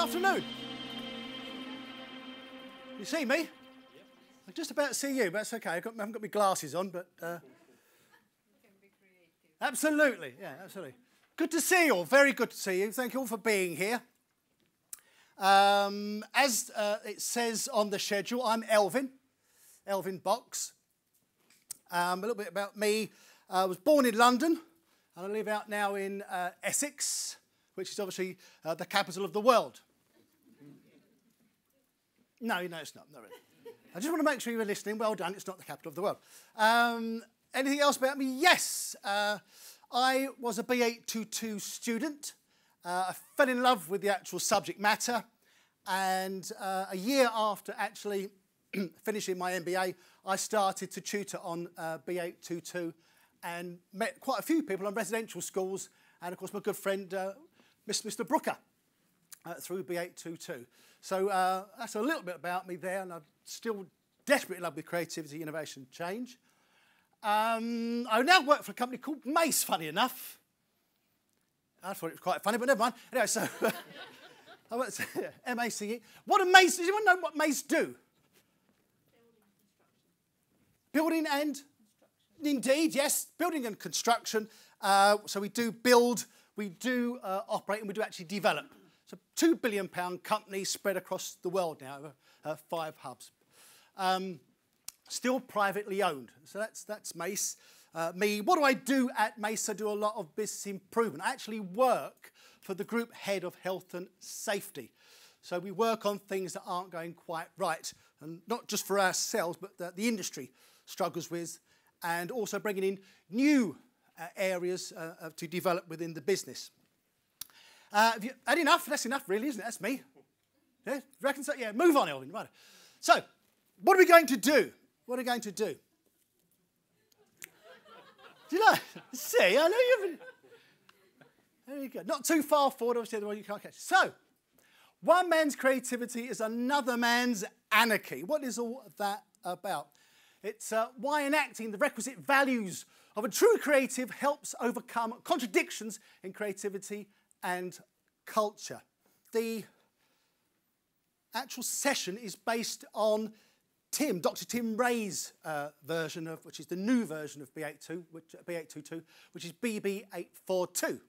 afternoon. You see me? Yep. I'm just about to see you, but that's okay. I haven't got my glasses on, but... Absolutely, yeah, absolutely. Good to see you all, very good to see you. Thank you all for being here. As it says on the schedule, I'm Elvin Box. A little bit about me. I was born in London, and I live out now in Essex, which is obviously the capital of the world. No, it's not really. I just want to make sure you were listening. Well done, it's not the capital of the world. Anything else about me? Yes, I was a B822 student. I fell in love with the actual subject matter, and a year after actually finishing my MBA, I started to tutor on B822 and met quite a few people on residential schools, and of course my good friend Mr. Brooker through B822. So that's a little bit about me there, and I'm still desperately in love with creativity, innovation, change. I now work for a company called Mace, funny enough. I thought it was quite funny, but never mind. Anyway, so I work at M-A-C-E. What do Mace, does anyone know what Mace do? Building and construction. Indeed, yes, building and construction. So we do build, we do operate, and we do actually develop. It's a £2 billion company spread across the world now, 5 hubs. Still privately owned. So that's Mace. Me. What do I do at Mace? I do a lot of business improvement. I actually work for the group head of health and safety. So we work on things that aren't going quite right, and not just for ourselves, but that the industry struggles with, and also bringing in new areas to develop within the business. Have you had enough? That's enough, really, isn't it? That's me. Yeah, reckon so? Yeah, move on, Elvin. Right. So, what are we going to do? What are we going to do? Did I? See, I know you've been... There you go. Not too far forward, obviously, the one you can't catch. So, one man's creativity is another man's anarchy. What is all of that about? It's why enacting the requisite values of a true creative helps overcome contradictions in creativity and culture. The actual session is based on Dr. Tim Ray's version of, which is the new version of B822, which is BB842.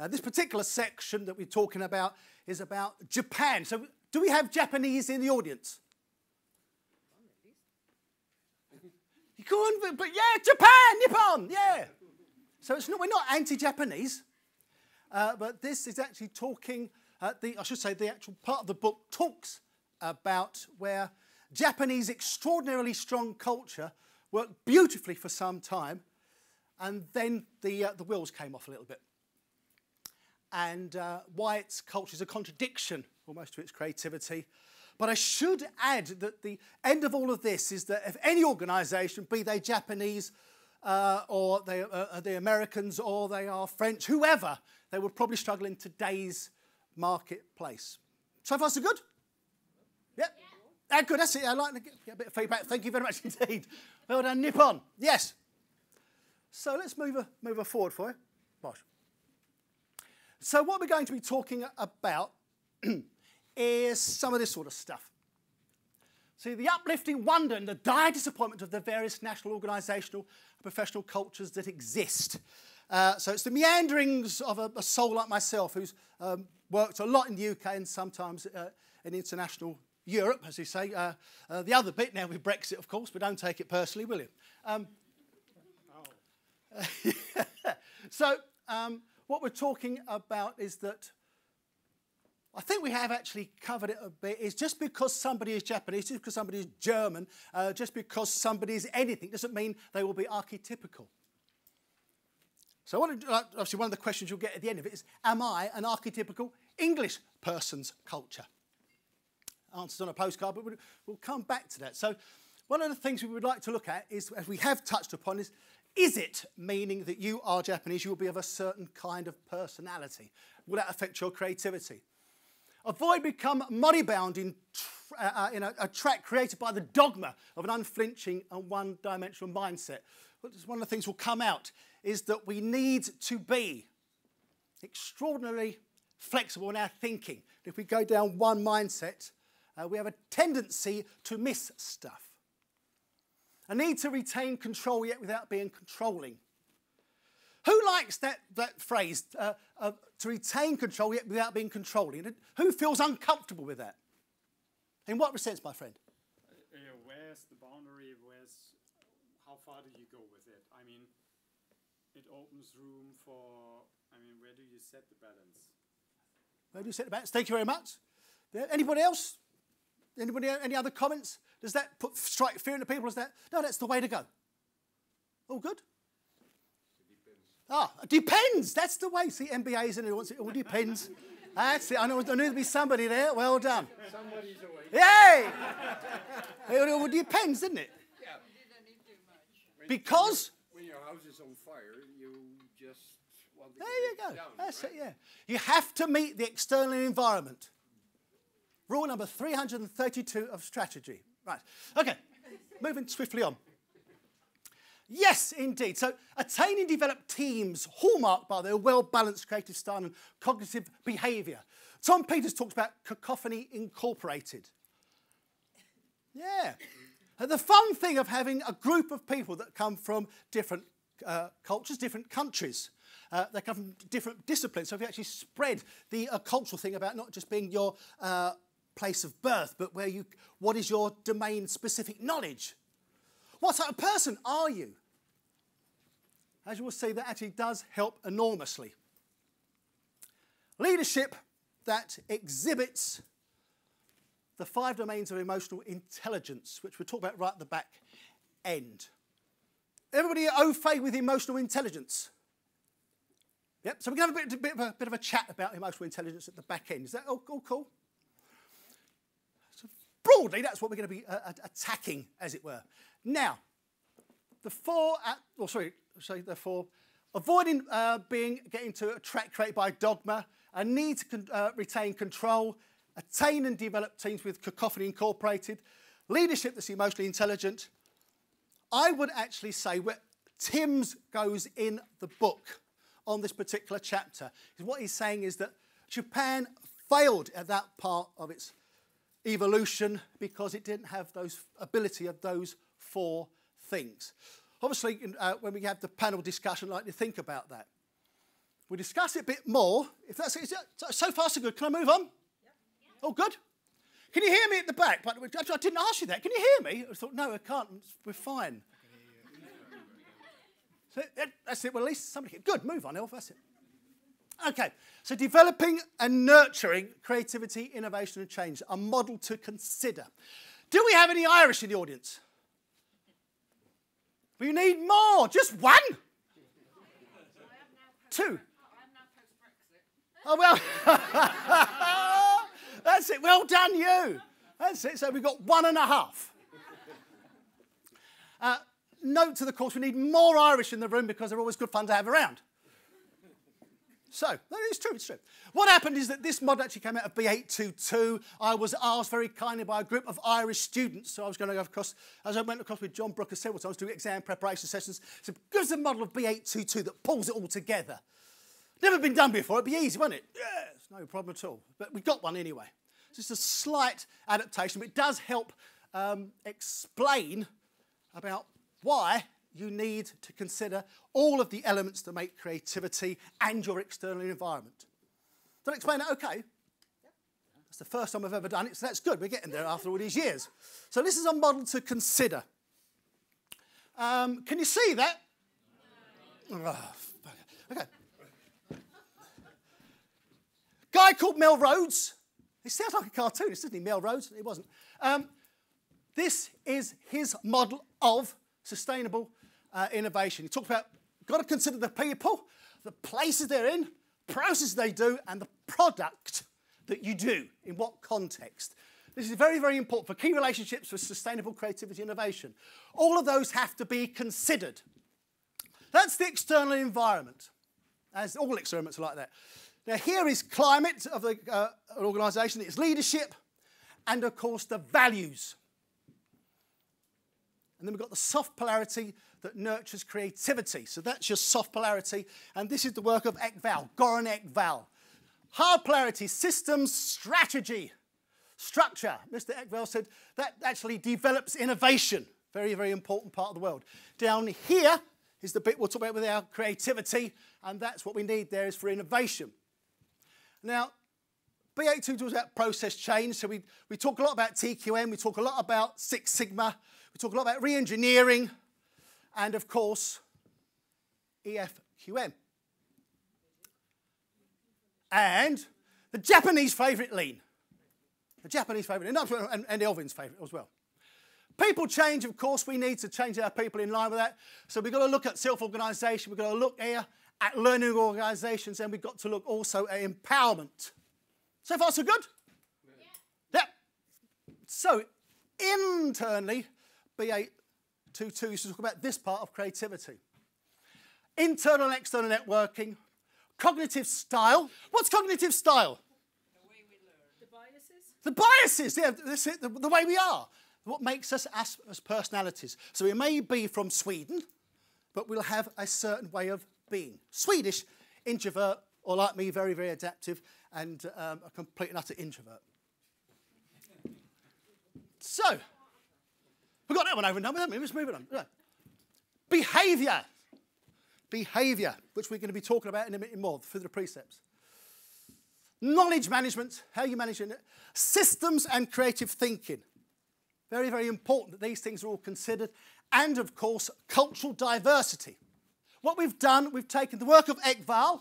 This particular section that we're talking about is about Japan. So, do we have Japanese in the audience? You go on, but yeah, Japan, Nippon, yeah. So we're not anti-Japanese, but this is actually talking. I should say the actual part of the book talks about where Japanese extraordinarily strong culture worked beautifully for some time, and then the wheels came off a little bit. And why its culture is a contradiction almost to its creativity. But I should add that the end of all of this is that if any organisation, be they Japanese or they are the Americans or they are French, whoever, they would probably struggle in today's marketplace. So far, so good? Yep. Yeah. Good, that's it. I'd like to get a bit of feedback. Thank you very much indeed. Well done, Nippon. Yes. So let's move her forward for you. Bosh. So what we're going to be talking about is some of this sort of stuff. See, the uplifting wonder and the dire disappointment of the various national, organisational and professional cultures that exist. So it's the meanderings of a soul like myself who's worked a lot in the UK and sometimes in international Europe, as you say. The other bit now with Brexit, of course, but don't take it personally, will you? So what we're talking about is that I think we have actually covered it a bit. Is just because somebody is Japanese, just because somebody is German, just because somebody is anything, doesn't mean they will be archetypical. So obviously one of the questions you'll get at the end of it is, am I an archetypical English person's culture? Answers on a postcard, but we'll come back to that. So one of the things we would like to look at is, as we have touched upon, is it meaning that you are Japanese, you will be of a certain kind of personality? Will that affect your creativity? Avoid become moribund in a track created by the dogma of an unflinching and one-dimensional mindset. One of the things will come out is that we need to be extraordinarily flexible in our thinking. If we go down one mindset, we have a tendency to miss stuff. A need to retain control yet without being controlling. Who likes that phrase, to retain control yet without being controlling? Who feels uncomfortable with that? In what sense, my friend? Where's the boundary? How far do you go with it? I mean, it opens room for, where do you set the balance? Where do you set the balance? Thank you very much. Yeah. Anybody else? Any other comments? Does that strike fear into people? Is that, no, that's the way to go. All good? It depends. That's the way. See, MBA, isn't it? It all depends. That's it. I knew there'd be somebody there. Well done. Somebody's away. Yay! It all depends, doesn't it? Yeah. Because when your house is on fire, you just want to there you go. down, That's right? it, yeah. You have to meet the external environment. Rule number 332 of strategy. Right. Okay. Moving swiftly on. Yes, indeed. So, attain and develop teams hallmarked by their well-balanced creative style and cognitive behaviour. Tom Peters talks about cacophony incorporated. Yeah. The fun thing of having a group of people that come from different cultures, different countries. They come from different disciplines. So if you actually spread the cultural thing about not just being your place of birth, but what is your domain-specific knowledge? What type of person are you? As you will see, that actually does help enormously. Leadership that exhibits the 5 domains of emotional intelligence, which we'll talk about right at the back end. Everybody au fait with emotional intelligence? Yep, so we're going to have a bit of a chat about emotional intelligence at the back end. Is that all cool? So broadly, that's what we're going to be attacking, as it were. Now, the 4, avoiding getting to a track created by dogma, a need to retain control, attain and develop teams with cacophony incorporated, leadership that's emotionally intelligent. I would actually say where Tim's goes in the book on this particular chapter, is what he's saying is that Japan failed at that part of its evolution because it didn't have those ability of those 4 things. Obviously, when we have the panel discussion, I'd like to think about that. We'll discuss it a bit more. If that's it, so far so good. Can I move on? Yep. Oh, good. Can you hear me at the back? But I didn't ask you that. Can you hear me? I thought, no, I can't. We're fine. So that's it. Well, at least somebody can. Good. Move on, Elf. That's it. Okay. So developing and nurturing creativity, innovation, and change. A model to consider. Do we have any Irish in the audience? We need more. Just one? 2. Oh, well. That's it. Well done, you. That's it. So we've got 1.5. Note to the course, we need more Irish in the room because they're always good fun to have around. So, it's true, it's true. What happened is that this model actually came out of B822. I was asked very kindly by a group of Irish students, so I was going to go across, as I went across with John Brooker several times, doing exam preparation sessions. So, give us a model of B822 that pulls it all together. Never been done before, it'd be easy, wouldn't it? Yes, no problem at all. But we got one anyway. It's just a slight adaptation, but it does help explain about why you need to consider all of the elements that make creativity and your external environment. Did I explain that okay? Yep. That's the first time I've ever done it, so that's good. We're getting there after all these years. So this is a model to consider. Can you see that? No. Okay. Guy called Mel Rhodes. He sounds like a cartoonist, doesn't he? Mel Rhodes. It wasn't. This is his model of sustainable innovation. He talks about, got to consider the people, the places they're in, processes they do, and the product that you do, in what context. This is very, very important for key relationships for sustainable creativity innovation. All of those have to be considered. That's the external environment, as all experiments are like that. Now, here is climate of an organisation, its leadership, and, of course, the values. And then we've got the soft polarity that nurtures creativity. So that's your soft polarity. And this is the work of Ekval, Goran Ekval. Hard polarity, systems, strategy, structure. Mr. Eckveld said that actually develops innovation. Very, very important part of the world. Down here is the bit we'll talk about with our creativity, and that's what we need there is for innovation. Now, B82 talks about process change, so we talk a lot about TQM, we talk a lot about Six Sigma, we talk a lot about re-engineering, and of course, EFQM. And the Japanese favourite, lean. The Japanese favourite, and Elvin's favourite as well. People change, of course, we need to change our people in line with that. So we've got to look at self-organisation, we've got to look here at learning organisations, and we've got to look also at empowerment. So far, so good? Yeah. So, internally, B822 used to talk about this part of creativity. Internal and external networking, cognitive style. What's cognitive style? The way we learn. The biases? The biases, yeah, that's it, the way we are. What makes us as personalities. So we may be from Sweden, but we'll have a certain way of being. Swedish, introvert, or like me, very, very adaptive, and a complete and utter introvert. So, we've got that one over and done with, haven't we? Let's move it on. Right. Behaviour. Behaviour, which we're going to be talking about in a minute more through the precepts. Knowledge management, how you manage it. Systems and creative thinking. Very, very important that these things are all considered. And, of course, cultural diversity. What we've done, we've taken the work of Eckvald,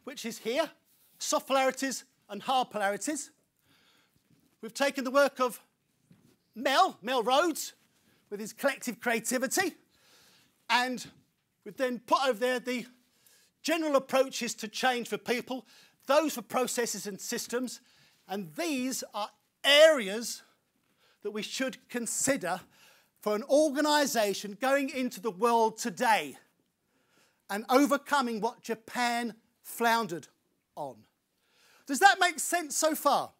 which is here, soft polarities and hard polarities. We've taken the work of Mel Rhodes, with his collective creativity. And we've then put over there the general approaches to change for people, those for processes and systems. And these are areas that we should consider for an organisation going into the world today and overcoming what Japan floundered on. Does that make sense so far?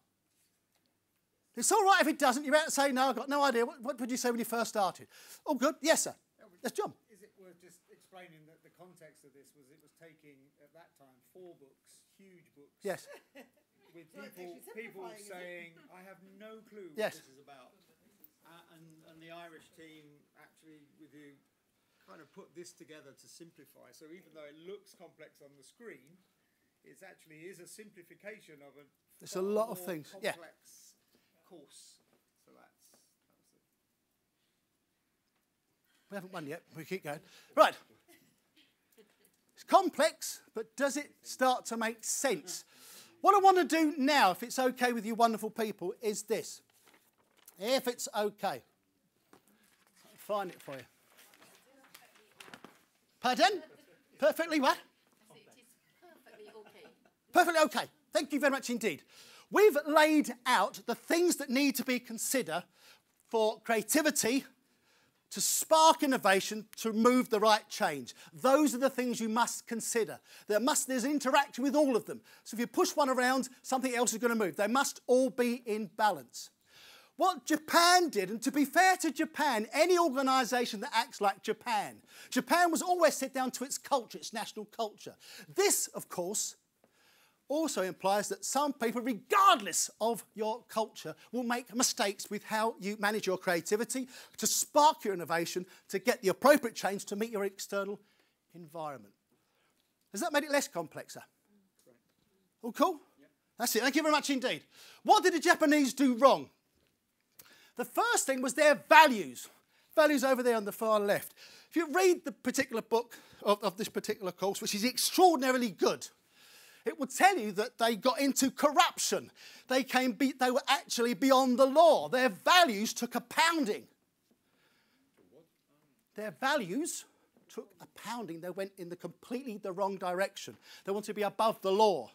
It's all right if it doesn't. You're about to say, no, I've got no idea. What did you say when you first started? Oh, good. Yes, sir. Yes, John. Is it worth just explaining that the context of this was it was taking, at that time, 4 books, huge books. Yes. With people saying, I have no clue what Yes. this is about. And the Irish team actually, with you, kind of put this together to simplify. So even though it looks complex on the screen, it actually is a simplification of a It's a lot of things. Yeah. complex course. So that was it. We haven't won yet. We keep going. Right. It's complex, but does it start to make sense? What I want to do now, if it's okay with you wonderful people, is this. If it's okay. I'll find it for you. Pardon? Perfectly what? It is perfectly okay. Perfectly okay. Thank you very much indeed. We've laid out the things that need to be considered for creativity, to spark innovation, to move the right change. Those are the things you must consider. There's interaction with all of them. So if you push one around, something else is going to move. They must all be in balance. What Japan did, and to be fair to Japan, any organisation that acts like Japan was always set down to its culture, its national culture. This, of course, also implies that some people, regardless of your culture, will make mistakes with how you manage your creativity, to spark your innovation, to get the appropriate change to meet your external environment. Has that made it less complex, sir? All cool? Yep. That's it. Thank you very much indeed. What did the Japanese do wrong? The first thing was their values. Values over there on the far left. If you read the particular book of this particular course, which is extraordinarily good, it will tell you that they got into corruption. They were actually beyond the law. Their values took a pounding. Their values took a pounding. They went in completely the wrong direction. They wanted to be above the law.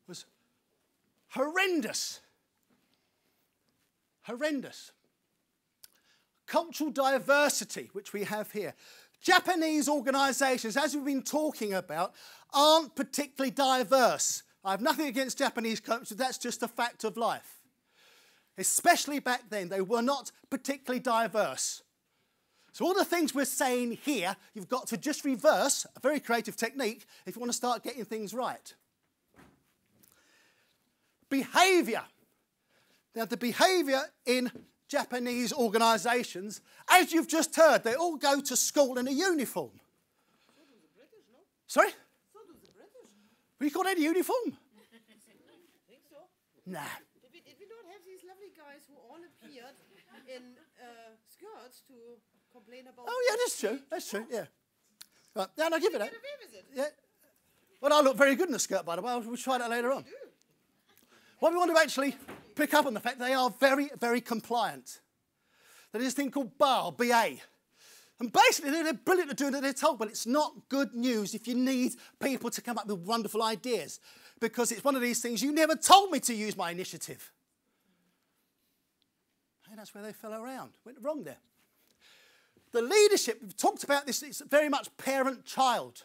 It was horrendous. Horrendous. Cultural diversity, which we have here. Japanese organisations, as we've been talking about, aren't particularly diverse. I have nothing against Japanese culture, that's just a fact of life. Especially back then, they were not particularly diverse. So all the things we're saying here, you've got to just reverse, a very creative technique, if you want to start getting things right. behaviour. Now, the behaviour in Japanese organisations, as you've just heard, they all go to school in a uniform. So do the British, no? Sorry? So do the British. Were you called any uniform? Think so? Nah. Did we not have these lovely guys who all appeared in skirts to complain about... Oh, yeah, that's true. That's true, yeah. Right, now, I'll give it that. Get away with it. Yeah. Well, I look very good in a skirt, by the way. We'll try that later on. What we want to actually pick up on the fact they are very, very compliant. There's this thing called BAR, BA. And basically, they're brilliant at doing what they're told, but it's not good news if you need people to come up with wonderful ideas, because it's one of these things, you never told me to use my initiative. And that's where they fell around. Went wrong there. The leadership, we've talked about this, it's very much parent-child.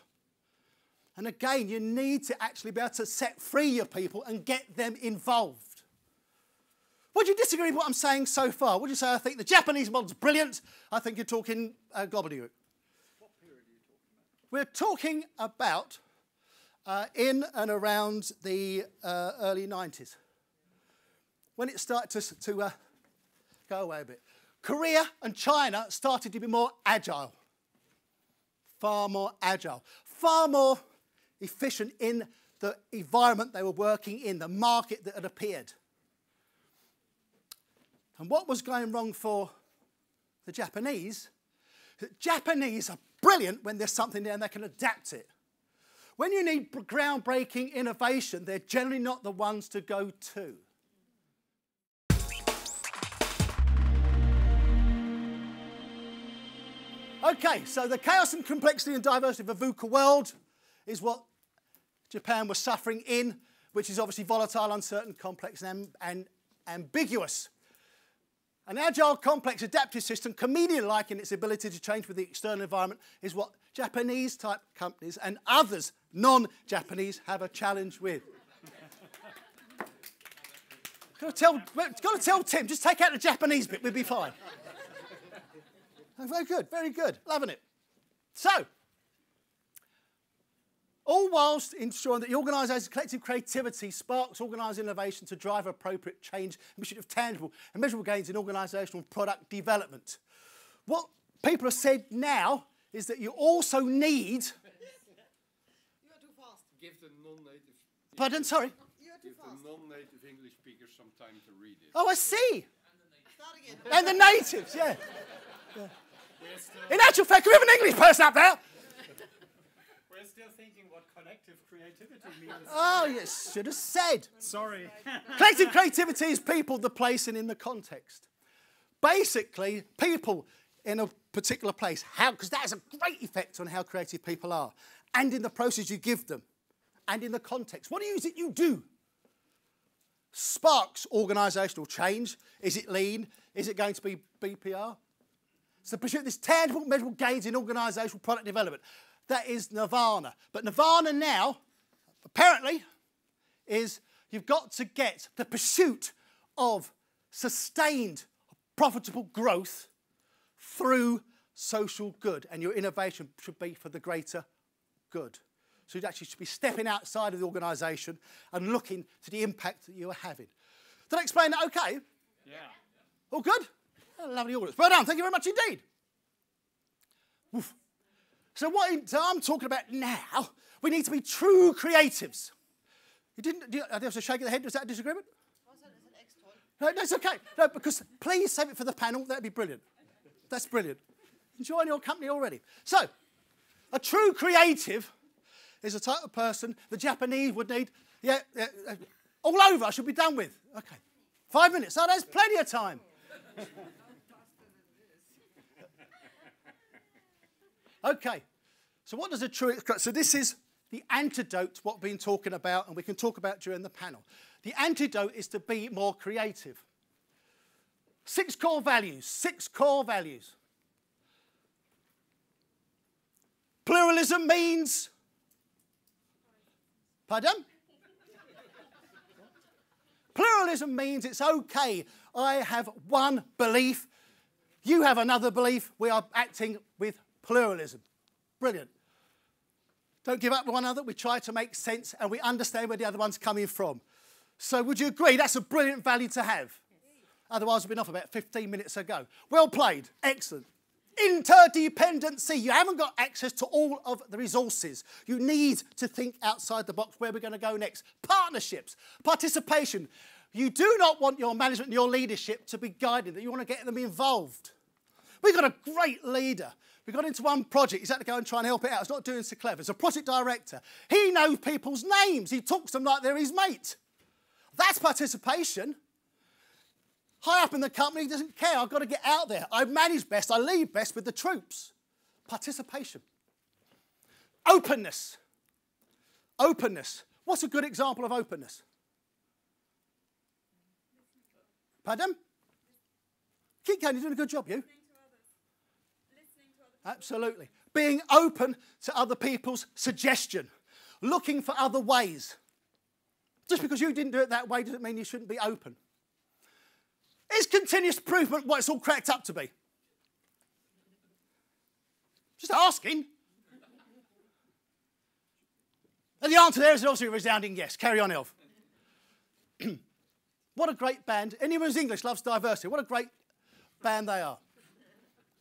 And again, you need to actually be able to set free your people and get them involved. Would you disagree with what I'm saying so far? Would you say, I think the Japanese model's brilliant? I think you're talking gobbledygook. What period are you talking about? We're talking about in and around the early 90s. When it started to go away a bit. Korea and China started to be more agile. Far more agile. Far more efficient in the environment they were working in, the market that had appeared. And what was going wrong for the Japanese? The Japanese are brilliant when there's something there and they can adapt it. When you need groundbreaking innovation, they're generally not the ones to go to. Okay, so the chaos and complexity and diversity of a VUCA world is what Japan was suffering in, which is obviously volatile, uncertain, complex, and ambiguous. An agile, complex, adaptive system, chameleon-like in its ability to change with the external environment, is what Japanese-type companies and others, non-Japanese, have a challenge with. Got to tell Tim, just take out the Japanese bit, we'll be fine. Oh, very good, very good. Loving it. So, all whilst ensuring that the organisation's collective creativity sparks organised innovation to drive appropriate change in pursuit of tangible and measurable gains in organisational product development. What people have said now is that you also need... You are too fast. Give the non-native... Pardon, sorry? You are too Give fast. the non-native English speakers some time to read it. Oh, I see. Start again. And the natives, yeah. In actual fact, can we have an English person up there? We're still thinking what collective creativity means. Oh, yes, should have said. Sorry. Collective creativity is people, the place, and in the context. Basically, people in a particular place, because that has a great effect on how creative people are, and in the process you give them, and in the context. What is it you do? Sparks organisational change. Is it lean? Is it going to be BPR? It's the pursuit of this tangible, measurable gains in organisational product development. That is nirvana. But nirvana now, apparently, is you've got to get the pursuit of sustained, profitable growth through social good. And your innovation should be for the greater good. So you actually should be stepping outside of the organisation and looking to the impact that you are having. Did I explain that okay? Yeah. All good? Oh, lovely audience. Well done. Thank you very much indeed. Oof. So I'm talking about now, we need to be true creatives. I have to shake the head. Was that a disagreement? Was that an X-toy? No, that's okay. No, because please save it for the panel. That'd be brilliant. That's brilliant. Enjoying your company already. So, a true creative is a type of person the Japanese would need. All over. I should be done with. Okay. 5 minutes. Oh, there's plenty of time. Okay, so what does a true... So this is the antidote to what we've been talking about, and we can talk about during the panel. The antidote is to be more creative. 6 core values. 6 core values. Pluralism means... Pardon? Pluralism means it's okay. I have one belief. You have another belief. We are acting with pluralism. Brilliant. Don't give up one another. We try to make sense and we understand where the other one's coming from. So would you agree that's a brilliant value to have? Otherwise, we've been off about 15 minutes ago. Well played. Excellent. Interdependency. You haven't got access to all of the resources. You need to think outside the box where we're going to go next. Partnerships. Participation. You do not want your management and your leadership to be guided. You want to get them involved. We've got a great leader. We got into one project. He's had to go and try and help it out. He's not doing so clever. He's a project director. He knows people's names. He talks to them like they're his mate. That's participation. High up in the company, he doesn't care. I've got to get out there. I manage best. I lead best with the troops. Participation. Openness. Openness. What's a good example of openness? Pardon? Keep going. You're doing a good job, you. Absolutely. Being open to other people's suggestion. Looking for other ways. Just because you didn't do it that way doesn't mean you shouldn't be open. Is continuous improvement what it's all cracked up to be? Just asking. And the answer there is obviously a resounding yes. Carry on, Elv. What a great band. Anyone who's English loves diversity. What a great band they are.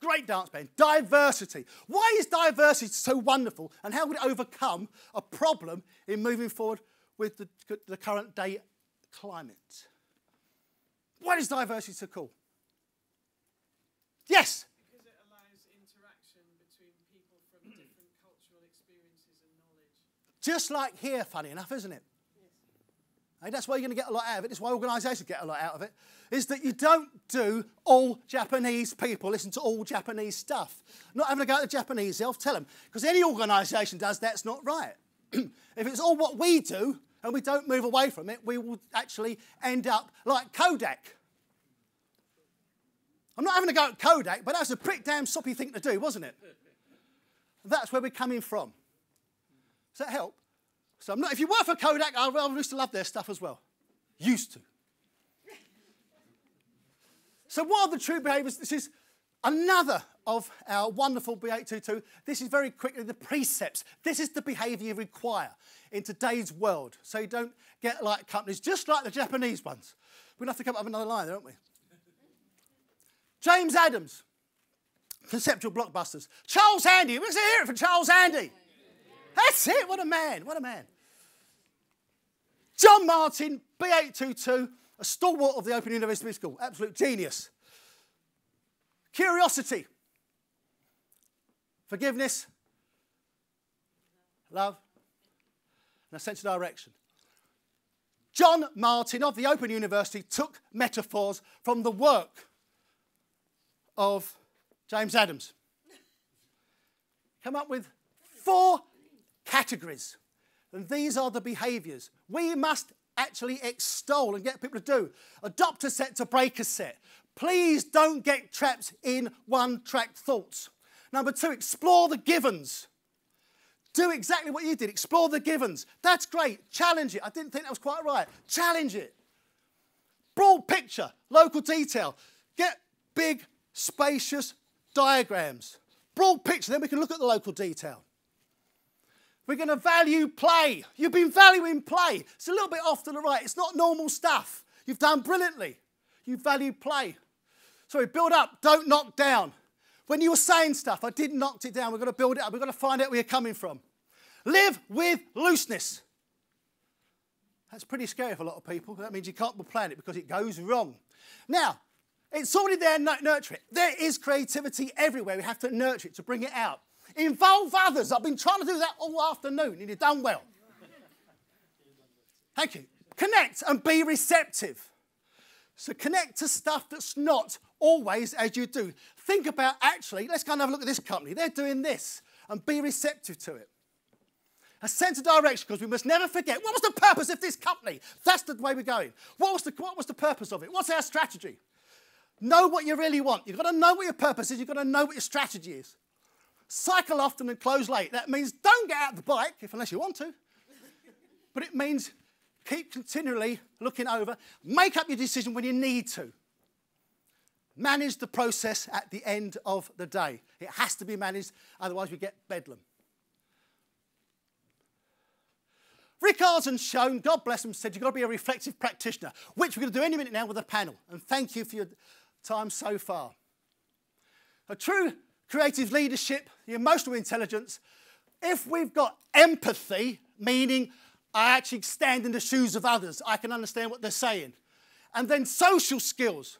Great dance band. Diversity. Why is diversity so wonderful, and how would it overcome a problem in moving forward with the current day climate? Why is diversity so cool? Yes? Because it allows interaction between people from different cultural experiences and knowledge. Just like here, funny enough, isn't it? Yes. That's why you're going to get a lot out of it. That's why organisations get a lot out of it, is that you don't do all Japanese people listen to all Japanese stuff. Not having to go to the Japanese self, tell them. Because any organisation does that's not right. If it's all what we do, and we don't move away from it, we will actually end up like Kodak. I'm not having to go at Kodak, but that's a pretty damn soppy thing to do, wasn't it? That's where we're coming from. Does that help? So I'm not, if you work for Kodak, I used to love their stuff as well. Used to. So what are the true behaviours? This is another of our wonderful B822. This is very quickly the precepts. This is the behaviour you require in today's world. So you don't get like companies, just like the Japanese ones. We'll have to come up with another line, don't we? James Adams, conceptual blockbusters. Charles Handy, let's hear it for Charles Handy. That's it, what a man, what a man. John Martin, B822, a stalwart of the Open University School, absolute genius. Curiosity, forgiveness, love, and a sense of direction. John Martin of the Open University took metaphors from the work of James Adams. Come up with 4 categories. And these are the behaviours we must actually extol and get people to do. Adopt a set to break a set. Please don't get trapped in one-track thoughts. Number 2, explore the givens. Do exactly what you did. Explore the givens. That's great. Challenge it. I didn't think that was quite right. Challenge it. Broad picture, local detail. Get big, spacious diagrams. Broad picture, then we can look at the local detail. We're going to value play. You've been valuing play. It's a little bit off to the right. It's not normal stuff. You've done brilliantly. You value play. Sorry, build up, don't knock down. When you were saying stuff, I didn't knock it down. We've got to build it up. We've got to find out where you're coming from. Live with looseness. That's pretty scary for a lot of people. That means you can't plan it because it goes wrong. Now, it's already there, nurture it. There is creativity everywhere. We have to nurture it to bring it out. Involve others. I've been trying to do that all afternoon, and you've done well. Thank you. Connect and be receptive. So connect to stuff that's not always as you do. Think about, actually, let's go and have a look at this company. They're doing this, and be receptive to it. A sense of direction, because we must never forget, what was the purpose of this company? That's the way we're going. What was the purpose of it? What's our strategy? Know what you really want. You've got to know what your purpose is. You've got to know what your strategy is. Cycle often and close late. That means don't get out the bike, unless you want to. But it means keep continually looking over. Make up your decision when you need to. Manage the process at the end of the day. It has to be managed, otherwise we get bedlam. Rick Arden shown, God bless him, said you've got to be a reflective practitioner, which we're going to do any minute now with a panel. And thank you for your time so far. A true creative leadership, the emotional intelligence, if we've got empathy, meaning I actually stand in the shoes of others, I can understand what they're saying. And then social skills,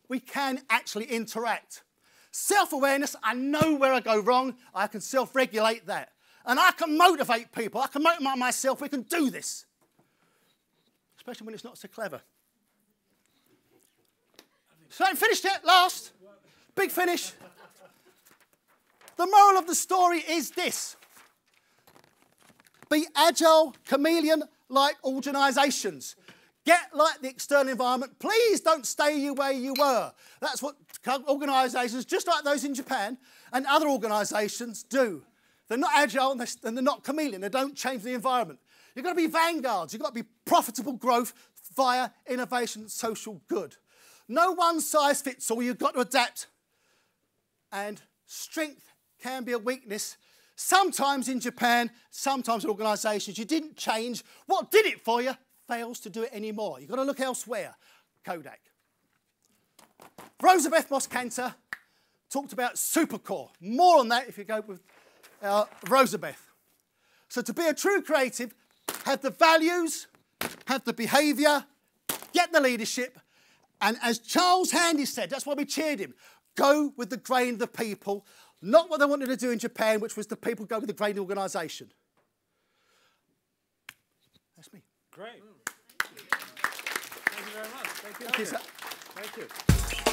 we can actually interact. Self-awareness, I know where I go wrong, I can self-regulate that. And I can motivate people, I can motivate myself, we can do this. Especially when it's not so clever. So I ain't finished yet, last. Big finish. The moral of the story is this. Be agile, chameleon-like organisations. Get like the external environment. Please don't stay where you were. That's what organisations, just like those in Japan, and other organisations do. They're not agile and they're not chameleon. They don't change the environment. You've got to be vanguards. You've got to be profitable growth via innovation and social good. No one size fits all. You've got to adapt. And strength can be a weakness. Sometimes in Japan, sometimes in organisations, you didn't change. What did it for you fails to do it anymore. You've got to look elsewhere. Kodak. Rosabeth Moss-Kanter talked about supercore. More on that if you go with Rosabeth. So to be a true creative, have the values, have the behaviour, get the leadership, and as Charles Handy said, that's why we cheered him, go with the grain of the people, not what they wanted to do in Japan, which was the people go with the grain of the organisation. That's me. Great. Thank you very much. Thank you. Thank you, sir. Thank you.